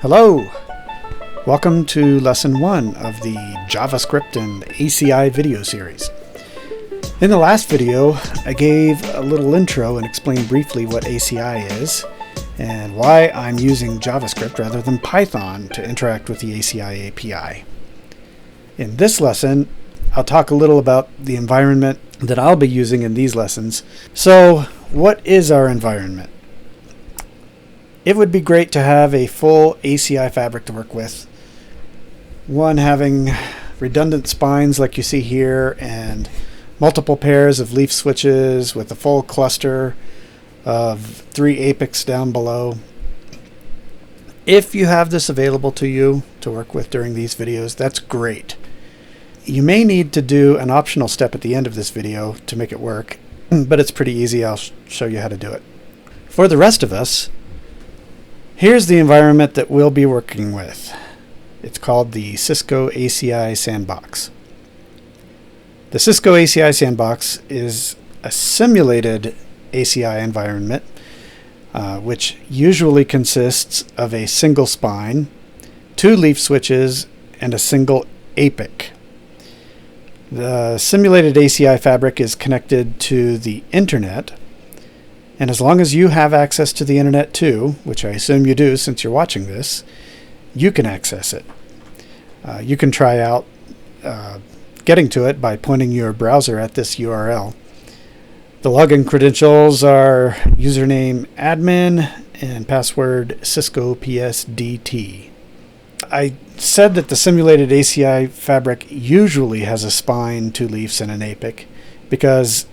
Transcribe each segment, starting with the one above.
Hello! Welcome to Lesson 1 of the JavaScript and ACI video series. In the last video, I gave a little intro and explained briefly what ACI is and why I'm using JavaScript rather than Python to interact with the ACI API. In this lesson, I'll talk a little about the environment that I'll be using in these lessons. So, what is our environment? It would be great to have a full ACI fabric to work with. One having redundant spines like you see here and multiple pairs of leaf switches with a full cluster of 3 apex down below. If you have this available to you to work with during these videos, that's great. You may need to do an optional step at the end of this video to make it work, but it's pretty easy. I'll show you how to do it. For the rest of us, here's the environment that we'll be working with. It's called the Cisco ACI sandbox. The Cisco ACI sandbox is a simulated ACI environment, which usually consists of a single spine, 2 leaf switches, and a single APIC. The simulated ACI fabric is connected to the internet, and as long as you have access to the internet too, which I assume you do since you're watching this, you can access it. You can try out getting to it by pointing your browser at this URL. The login credentials are username admin and password Cisco PSDT. I said that the simulated ACI fabric usually has a spine, 2 leaves, and an APIC because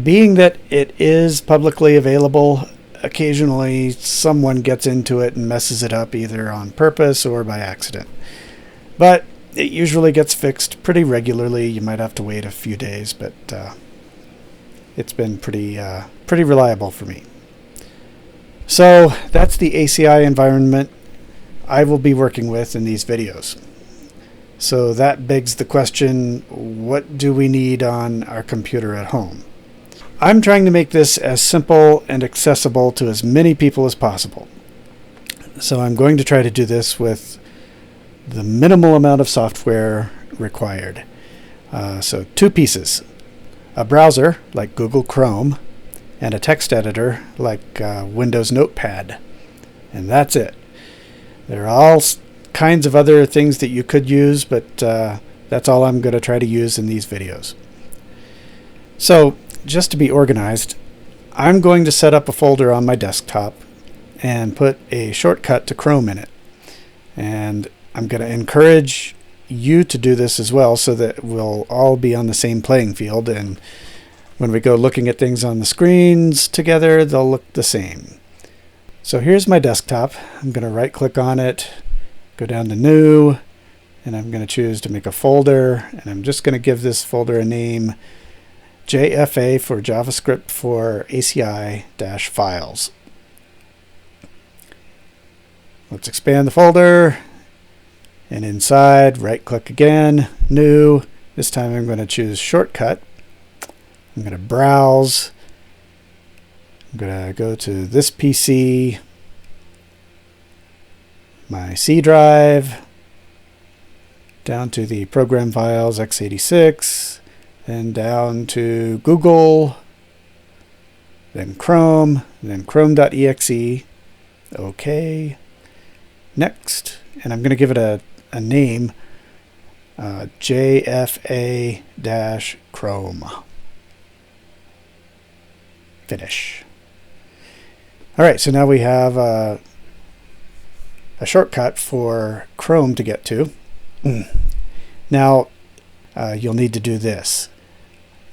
being that it is publicly available, occasionally someone gets into it and messes it up either on purpose or by accident. But it usually gets fixed pretty regularly. You might have to wait a few days, but it's been pretty reliable for me. So that's the ACI environment I will be working with in these videos. So that begs the question, what do we need on our computer at home? I'm trying to make this as simple and accessible to as many people as possible. So I'm going to try to do this with the minimal amount of software required. So 2 pieces. A browser like Google Chrome and a text editor like Windows Notepad. And that's it. There are all kinds of other things that you could use, but that's all I'm going to try to use in these videos. So just to be organized, I'm going to set up a folder on my desktop and put a shortcut to Chrome in it. And I'm going to encourage you to do this as well so that we'll all be on the same playing field, and when we go looking at things on the screens together, they'll look the same. So here's my desktop. I'm going to right click on it, go down to New, and I'm going to choose to make a folder, and I'm just going to give this folder a name, JFA for JavaScript for ACI-files. Let's expand the folder, and inside, right click again, New. This time I'm going to choose Shortcut. I'm going to browse. I'm going to go to this PC, my C drive, down to the program files x86, then down to Google, then Chrome, then Chrome.exe. OK. Next. And I'm going to give it a name, JFA-Chrome. Finish. All right, so now we have a shortcut for Chrome to get to. Now, you'll need to do this.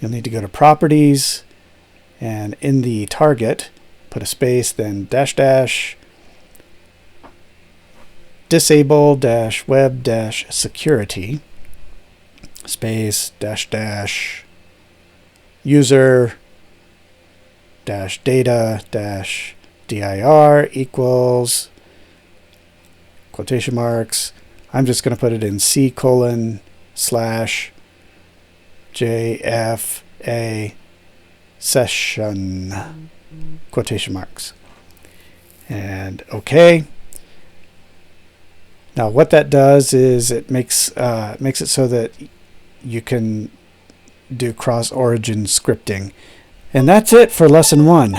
You'll need to go to Properties, and in the target, put a space, then -- disable-web-security, space -- user -data-dir equals quotation marks. I'm just going to put it in C:/JFA session quotation marks. And OK. Now what that does is it makes it so that you can do cross-origin scripting. And that's it for lesson 1.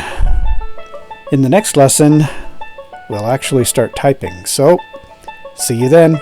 In the next lesson, we'll actually start typing. So, see you then.